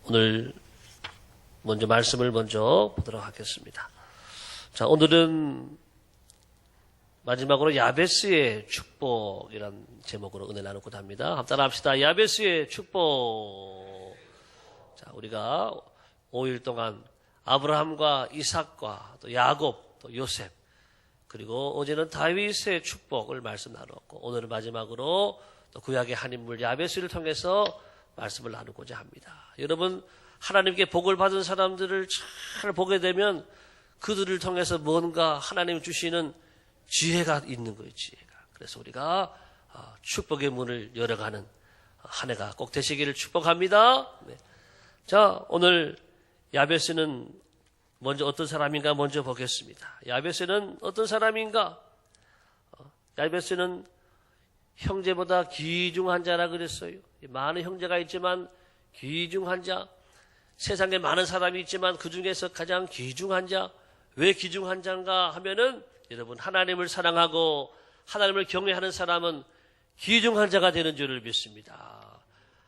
오늘 먼저 말씀을 보도록 하겠습니다. 자, 오늘은 마지막으로 야베스의 축복이란 제목으로 은혜 나누고자 합니다. 한번 따라 합시다. 야베스의 축복. 자, 우리가 5일 동안 아브라함과 이삭과 또 야곱, 또 요셉, 그리고 어제는 다윗의 축복을 말씀 나눴고, 오늘은 마지막으로 또 구약의 한 인물 야베스를 통해서 말씀을 나누고자 합니다. 여러분, 하나님께 복을 받은 사람들을 잘 보게 되면 그들을 통해서 뭔가 하나님 주시는 지혜가 있는 거예요, 지혜가. 그래서 우리가 축복의 문을 열어가는 한 해가 꼭 되시기를 축복합니다. 네. 자, 오늘 야베스는 먼저 어떤 사람인가 먼저 보겠습니다. 야베스는 어떤 사람인가? 야베스는 형제보다 귀중한 자라 그랬어요. 많은 형제가 있지만 귀중한 자, 세상에 많은 사람이 있지만 그 중에서 가장 귀중한 자. 왜 귀중한 자인가 하면은 여러분, 하나님을 사랑하고 하나님을 경외하는 사람은 귀중한 자가 되는 줄을 믿습니다.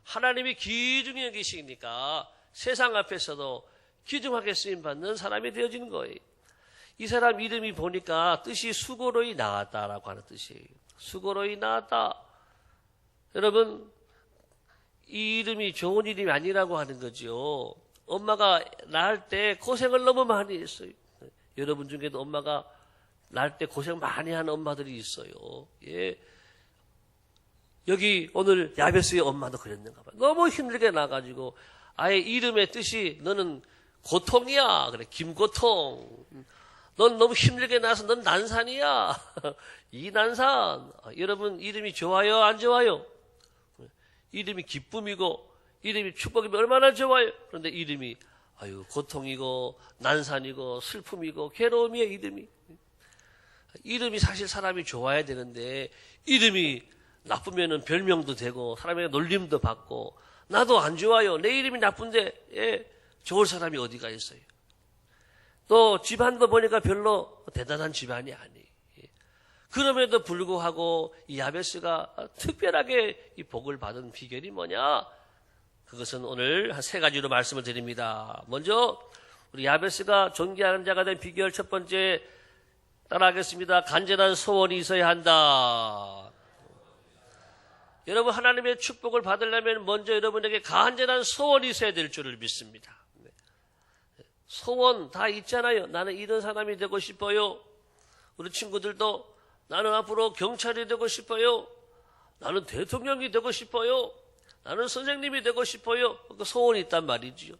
하나님이 귀중히 여기시니까 세상 앞에서도 귀중하게 쓰임받는 사람이 되어지는 거예요. 이 사람 이름이 보니까 뜻이 수고로이 나았다라고 하는 뜻이에요. 수고로이 나았다. 여러분, 이 이름이 좋은 이름이 아니라고 하는 거죠. 엄마가 낳을 때 고생을 너무 많이 했어요. 여러분 중에도 엄마가 낳을 때 고생 많이 하는 엄마들이 있어요. 예. 여기 오늘 야베스의 엄마도 그랬는가 봐요. 너무 힘들게 나가지고 아예 이름의 뜻이 너는 고통이야. 그래, 김고통. 넌 너무 힘들게 나서 넌 난산이야. 이난산. 여러분, 이름이 좋아요? 안 좋아요? 이름이 기쁨이고 이름이 축복이면 얼마나 좋아요. 그런데 이름이 고통이고 난산이고 슬픔이고 괴로움이에요. 이름이 사실 사람이 좋아야 되는데 이름이 나쁘면은 별명도 되고 사람에게 놀림도 받고 나도 안 좋아요. 내 이름이 나쁜데 좋을 사람이 어디가 있어요. 또 집안도 보니까 별로 대단한 집안이 아니에요. 그럼에도 불구하고 이 야베스가 특별하게 이 복을 받은 비결이 뭐냐? 그것은 오늘 한 세 가지로 말씀을 드립니다. 먼저 우리 야베스가 존귀한 자가 된 비결 첫 번째 따라하겠습니다. 간절한 소원이 있어야 한다. 여러분, 하나님의 축복을 받으려면 먼저 여러분에게 간절한 소원이 있어야 될 줄을 믿습니다. 소원 다 있잖아요. 나는 이런 사람이 되고 싶어요. 우리 친구들도 나는 앞으로 경찰이 되고 싶어요. 나는 대통령이 되고 싶어요. 나는 선생님이 되고 싶어요. 그 소원이 있단 말이지요.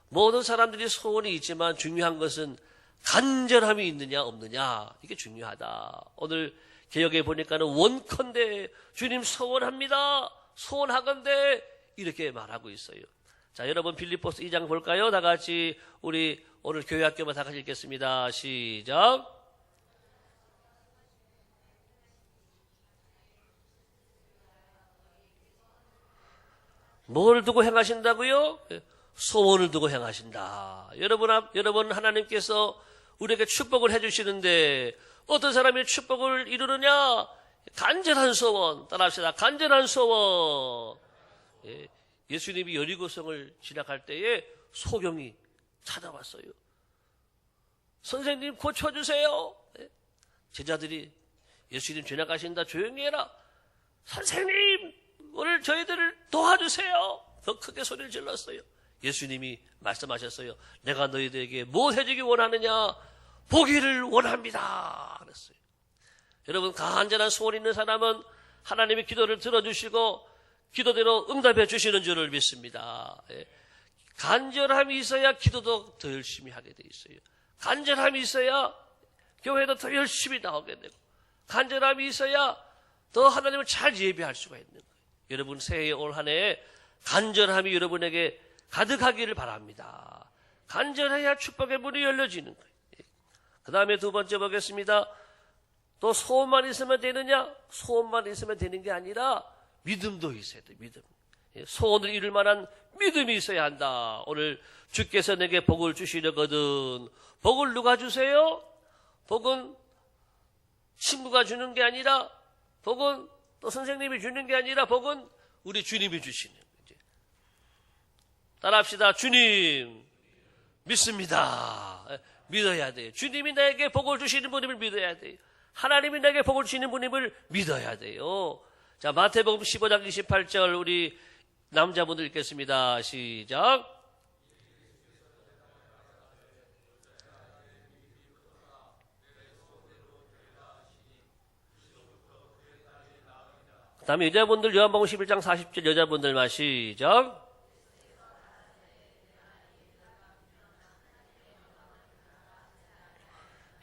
모든 사람들이 소원이 있지만 중요한 것은 간절함이 있느냐 없느냐, 이게 중요하다. 오늘 개역에 보니까는 원컨대 주님 소원합니다. 소원하건대 이렇게 말하고 있어요. 자, 여러분 빌립보서 2장 볼까요? 다 같이 우리 오늘 교회 학교만 다 같이 읽겠습니다. 시작. 뭘 두고 행하신다고요? 소원을 두고 행하신다. 여러분 하나님께서 우리에게 축복을 해주시는데 어떤 사람이 축복을 이루느냐? 간절한 소원. 따라합시다. 간절한 소원. 예수님이 여리고성을 지나갈 때에 소경이 찾아왔어요. 선생님 고쳐주세요. 제자들이 예수님 지나가신다 조용히 해라. 선생님 오늘 저희들을 도와주세요. 더 크게 소리를 질렀어요. 예수님이 말씀하셨어요. 내가 너희들에게 무엇 해주기 원하느냐? 보기를 원합니다. 그랬어요. 여러분, 간절한 소원 있는 사람은 하나님의 기도를 들어주시고 기도대로 응답해 주시는 줄을 믿습니다. 간절함이 있어야 기도도 더 열심히 하게 돼 있어요. 간절함이 있어야 교회도 더 열심히 나오게 되고 간절함이 있어야 더 하나님을 잘 예배할 수가 있는 거예요. 여러분, 새해 올 한 해 간절함이 여러분에게 가득하기를 바랍니다. 간절해야 축복의 문이 열려지는 거예요. 그 다음에 두 번째 보겠습니다. 또 소원만 있으면 되느냐? 소원만 있으면 되는 게 아니라 믿음도 있어야 돼요. 믿음. 소원을 이룰 만한 믿음이 있어야 한다. 오늘 주께서 내게 복을 주시려거든. 복을 누가 주세요? 복은 친구가 주는 게 아니라, 복은 또 선생님이 주는 게 아니라, 복은 우리 주님이 주시는 거죠. 따라합시다. 주님 믿습니다. 믿어야 돼요. 주님이 나에게 복을 주시는 분임을 믿어야 돼요. 하나님이 나에게 복을 주시는 분임을 믿어야 돼요. 자, 마태복음 15장 28절 우리 남자분들 읽겠습니다. 시작. 그 다음에 여자분들 요한복음 11장 40절 여자분들만 시작.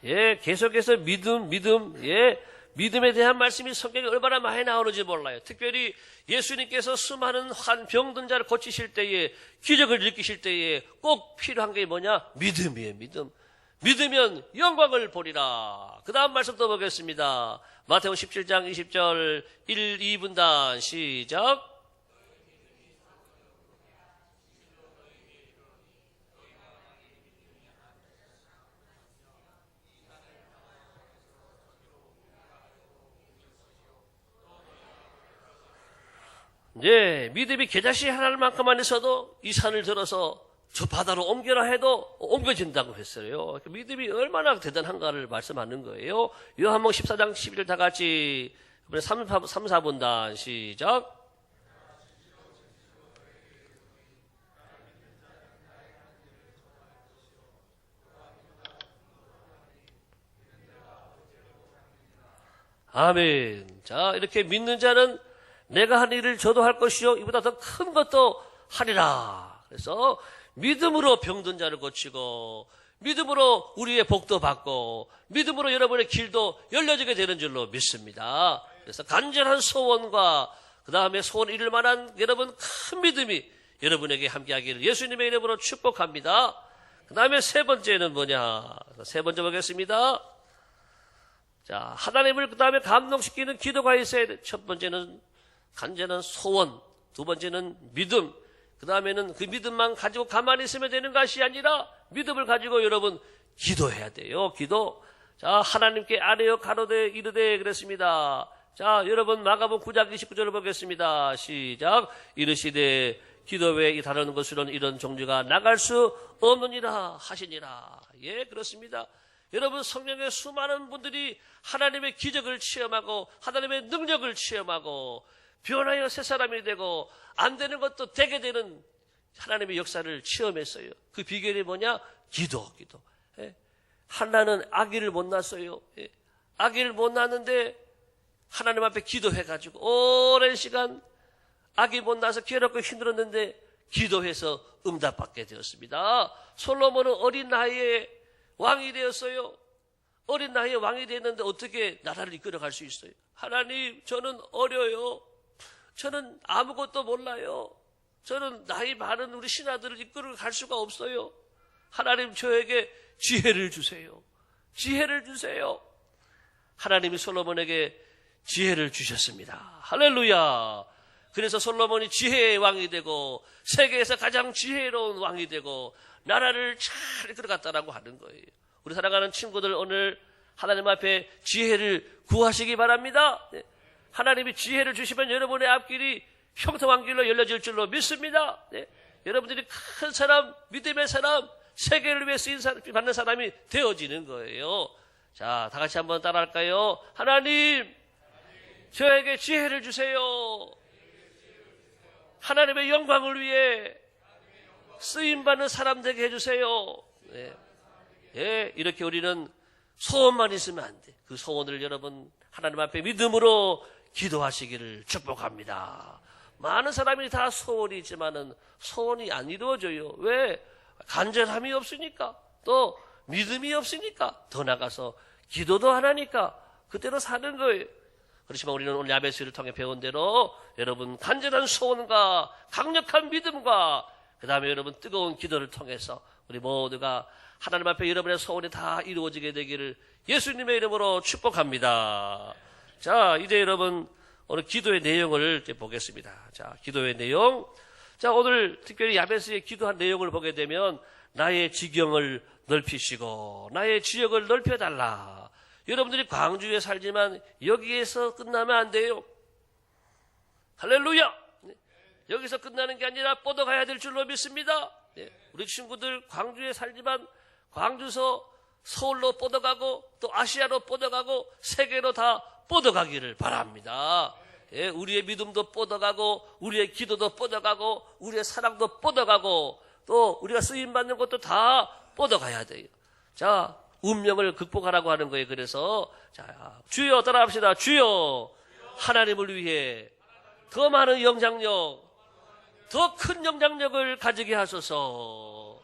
예, 계속해서 믿음, 예, 믿음에 대한 말씀이 성경에 얼마나 많이 나오는지 몰라요. 특별히 예수님께서 수많은 병든 자를 고치실 때에, 기적을 일으키실 때에 꼭 필요한 게 뭐냐? 믿음이에요, 믿음. 믿으면 영광을 보리라. 그 다음 말씀 또 보겠습니다. 마태복음 17장 20절 1, 2분단 시작. 네, 믿음이 겨자씨 하나만큼만 있어도 이 산을 들어서 저 바다로 옮겨라 해도 옮겨진다고 했어요. 믿음이 얼마나 대단한가를 말씀하는 거예요. 요한복음 14장 11절 다 같이 3, 4분단 시작. 아멘. 자, 이렇게 믿는 자는 내가 한 일을 저도 할 것이요 이보다 더 큰 것도 하리라. 그래서 믿음으로 병든 자를 고치고 믿음으로 우리의 복도 받고 믿음으로 여러분의 길도 열려지게 되는 줄로 믿습니다. 그래서 간절한 소원과 그 다음에 소원 이룰 만한 여러분 큰 믿음이 여러분에게 함께하기를 예수님의 이름으로 축복합니다. 그 다음에 세 번째는 뭐냐? 세 번째 보겠습니다. 자, 하나님을 그 다음에 감동시키는 기도가 있어야 돼. 첫 번째는 간절한 소원, 두 번째는 믿음, 그 다음에는 그 믿음만 가지고 가만히 있으면 되는 것이 아니라 믿음을 가지고 여러분 기도해야 돼요. 기도. 자, 하나님께 아뢰어 가로되 이르되 그랬습니다. 자, 여러분 마가복음 9장 29절을 보겠습니다. 시작. 이르시되 기도 외에 다른 것으로는 이런 종류가 나갈 수 없느니라 하시니라. 예, 그렇습니다. 여러분 성령의 수많은 분들이 하나님의 기적을 체험하고 하나님의 능력을 체험하고 변하여 새 사람이 되고 안 되는 것도 되게 되는 하나님의 역사를 체험했어요. 그 비결이 뭐냐? 기도. 예. 한나는 아기를 못 낳았어요. 예. 아기를 못 낳았는데 하나님 앞에 기도해가지고 오랜 시간 아기 못 낳아서 괴롭고 힘들었는데 기도해서 응답받게 되었습니다. 솔로몬은 어린 나이에 왕이 되었어요. 어린 나이에 왕이 되었는데 어떻게 나라를 이끌어갈 수 있어요? 하나님, 저는 어려요. 저는 아무것도 몰라요. 저는 나이 많은 우리 신하들을 이끌어갈 수가 없어요. 하나님, 저에게 지혜를 주세요. 지혜를 주세요. 하나님이 솔로몬에게 지혜를 주셨습니다. 할렐루야. 그래서 솔로몬이 지혜의 왕이 되고 세계에서 가장 지혜로운 왕이 되고 나라를 잘 이끌어갔다라고 하는 거예요. 우리 사랑하는 친구들, 오늘 하나님 앞에 지혜를 구하시기 바랍니다. 하나님이 지혜를 주시면 여러분의 앞길이 형통한 길로 열려질 줄로 믿습니다. 여러분들이 큰 사람, 믿음의 사람, 세계를 위해 쓰임 받는 사람이 되어지는 거예요. 자, 다 같이 한번 따라할까요? 하나님, 저에게 지혜를 주세요. 하나님의 영광을 위해 쓰임받는 사람 되게 해주세요. 예, 이렇게 우리는 소원만 있으면 안 돼. 그 소원을 여러분 하나님 앞에 믿음으로 기도하시기를 축복합니다. 많은 사람이 다 소원이 있지만은 소원이 안 이루어져요. 왜? 간절함이 없으니까, 또 믿음이 없으니까, 더 나가서 기도도 안 하니까 그대로 사는 거예요. 그렇지만 우리는 오늘 야베스를 통해 배운 대로 여러분 간절한 소원과 강력한 믿음과 그 다음에 여러분 뜨거운 기도를 통해서 우리 모두가 하나님 앞에 여러분의 소원이 다 이루어지게 되기를 예수님의 이름으로 축복합니다. 자, 이제 여러분 오늘 기도의 내용을 이제 보겠습니다. 자, 기도의 내용. 자, 오늘 특별히 야베스의 기도한 내용을 보게 되면 나의 지경을 넓히시고 나의 지역을 넓혀달라. 여러분들이 광주에 살지만 여기에서 끝나면 안 돼요. 할렐루야. 여기서 끝나는 게 아니라 뻗어가야 될 줄로 믿습니다. 예, 우리 친구들 광주에 살지만 광주서 서울로 뻗어가고 또 아시아로 뻗어가고 세계로 다 뻗어가기를 바랍니다. 예, 우리의 믿음도 뻗어가고 우리의 기도도 뻗어가고 우리의 사랑도 뻗어가고 또 우리가 쓰임받는 것도 다 뻗어가야 돼요. 자, 운명을 극복하라고 하는 거예요. 그래서 자, 주여 따라합시다. 주여 하나님을 위해 더 많은 영향력, 더 큰 영향력을 가지게 하소서.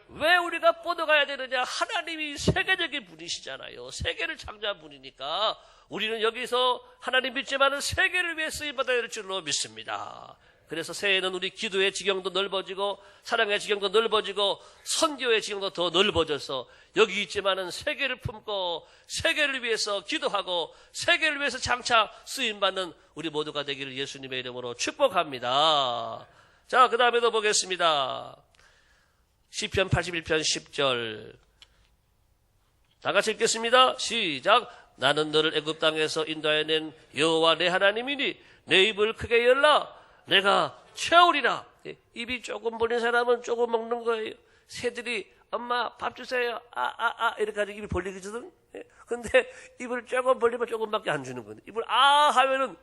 왜 우리가 뻗어가야 되느냐? 하나님이 세계적인 분이시잖아요. 세계를 창조한 분이니까 우리는 여기서 하나님 믿지만은 세계를 위해 쓰임받아야 될 줄로 믿습니다. 그래서 새해에는 우리 기도의 지경도 넓어지고 사랑의 지경도 넓어지고 선교의 지경도 더 넓어져서 여기 있지만은 세계를 품고 세계를 위해서 기도하고 세계를 위해서 장차 쓰임받는 우리 모두가 되기를 예수님의 이름으로 축복합니다. 자, 그 다음에도 보겠습니다. 시편 81편 10절 다 같이 읽겠습니다. 시작. 나는 너를 애굽 땅에서 인도해낸 여호와 내 하나님이니 내 입을 크게 열라 내가 채우리라. 입이 조금 벌린 사람은 조금 먹는 거예요. 새들이 엄마 밥 주세요. 이렇게 하면 입이 벌리거든. 근데 입을 조금 벌리면 조금밖에 안 주는 거예요. 입을 하면은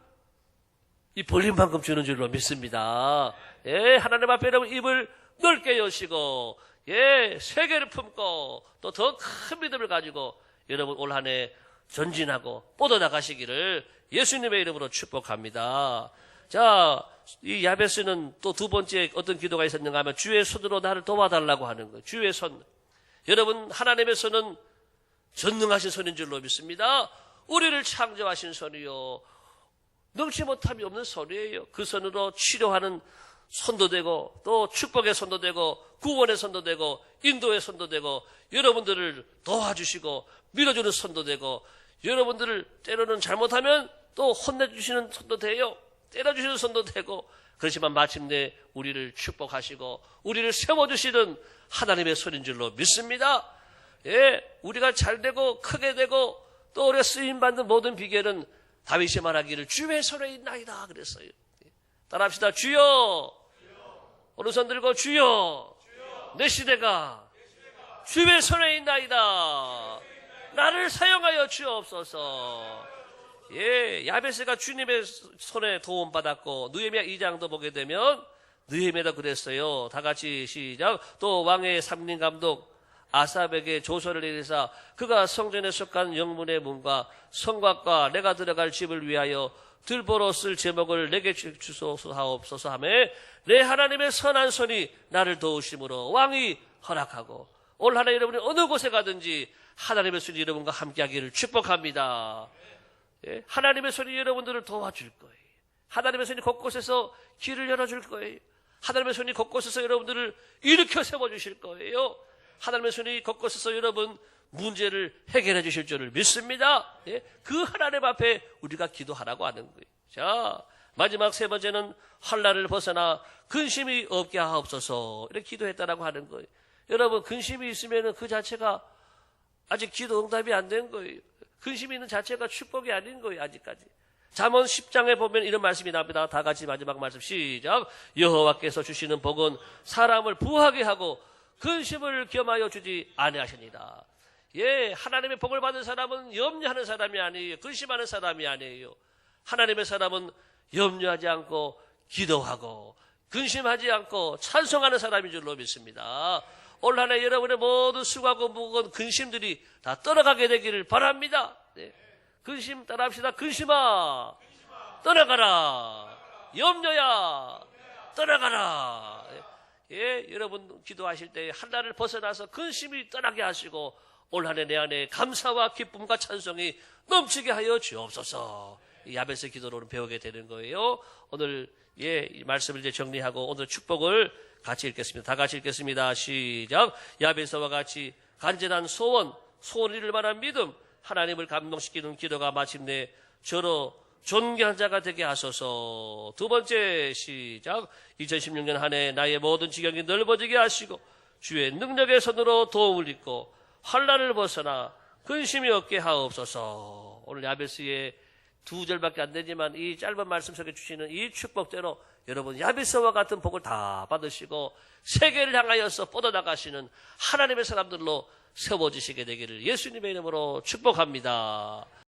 이 벌린 만큼 주는 줄로 믿습니다. 예, 하나님 앞에 여러분 입을 넓게 여시고 예, 세계를 품고 또 더 큰 믿음을 가지고 여러분 올 한 해 전진하고 뻗어나가시기를 예수님의 이름으로 축복합니다. 자, 이 야베스는 또 두 번째 어떤 기도가 있었는가 하면 주의 손으로 나를 도와달라고 하는 거예요. 주의 손. 여러분 하나님의 손은 전능하신 손인 줄로 믿습니다. 우리를 창조하신 손이요 능치 못함이 없는 손이에요. 그 손으로 치료하는 손도 되고 또 축복의 손도 되고 구원의 손도 되고 인도의 손도 되고 여러분들을 도와주시고 밀어주는 손도 되고 여러분들을 때로는 잘못하면 또 혼내주시는 손도 돼요. 때려주시는 손도 되고 그렇지만 마침내 우리를 축복하시고 우리를 세워주시는 하나님의 손인 줄로 믿습니다. 예, 우리가 잘되고 크게 되고 또 우리가 쓰임받는 모든 비결은 다윗이 말하기를 주의 손에 있나이다 그랬어요. 따라합시다. 주여 오른손 들고 주여 내 시대가 주의 손에 있나이다. 나를 사용하여 주옵소서. 예, 야베스가 주님의 손에 도움받았고 느헤미야 2장도 보게 되면 느헤미야도 그랬어요. 다 같이 시작. 또 왕의 삼림 감독 아삽에게 조서를 내리사 그가 성전에 속한 영문의 문과 성곽과 내가 들어갈 집을 위하여 들보로 쓸 제목을 내게 주소서 하옵소서 하며 내 하나님의 선한 손이 나를 도우심으로 왕이 허락하고 올 한 해 여러분이 어느 곳에 가든지 하나님의 손이 여러분과 함께하기를 축복합니다. 예, 하나님의 손이 여러분들을 도와줄 거예요. 하나님의 손이 곳곳에서 길을 열어줄 거예요. 하나님의 손이 곳곳에서 여러분들을 일으켜 세워주실 거예요. 하나님의 손이 곳곳에서 여러분 문제를 해결해 주실 줄을 믿습니다. 예, 그 하나님 앞에 우리가 기도하라고 하는 거예요. 자, 마지막 세 번째는 환난을 벗어나 근심이 없게 하옵소서 이렇게 기도했다라고 하는 거예요. 여러분 근심이 있으면 그 자체가 아직 기도 응답이 안 된 거예요. 근심이 있는 자체가 축복이 아닌 거예요. 아직까지. 잠언 10장에 보면 이런 말씀이 나옵니다. 다 같이 마지막 말씀 시작. 여호와께서 주시는 복은 사람을 부하게 하고 근심을 겸하여 주지 아니하시니라. 예, 하나님의 복을 받은 사람은 염려하는 사람이 아니에요. 근심하는 사람이 아니에요. 하나님의 사람은 염려하지 않고 기도하고 근심하지 않고 찬송하는 사람인 줄로 믿습니다. 올 한 해 여러분의 모든 수고하고 무거운 근심들이 다 떠나가게 되기를 바랍니다. 네. 근심 따라합시다. 근심아 떠나가라. 염려야 떠나가라. 예, 여러분 기도하실 때 한날을 벗어나서 근심이 떠나게 하시고 올 한 해 내 안에 감사와 기쁨과 찬송이 넘치게 하여 주옵소서. 이 야베스 기도로는 배우게 되는 거예요. 오늘 이 말씀을 이제 정리하고 오늘 축복을 같이 읽겠습니다. 다 같이 읽겠습니다. 시작. 야베스와 같이 간절한 소원 이룰 만한 믿음, 하나님을 감동시키는 기도가 마침내 저로 존귀한 자가 되게 하소서. 두 번째 시작. 2016년 한 해 나의 모든 지경이 넓어지게 하시고 주의 능력의 손으로 도움을 입고 환난을 벗어나 근심이 없게 하옵소서. 오늘 야베스의 2절밖에 안 되지만 이 짧은 말씀 속에 주시는 이 축복대로 여러분 야베스와 같은 복을 다 받으시고 세계를 향하여서 뻗어나가시는 하나님의 사람들로 세워지시게 되기를 예수님의 이름으로 축복합니다.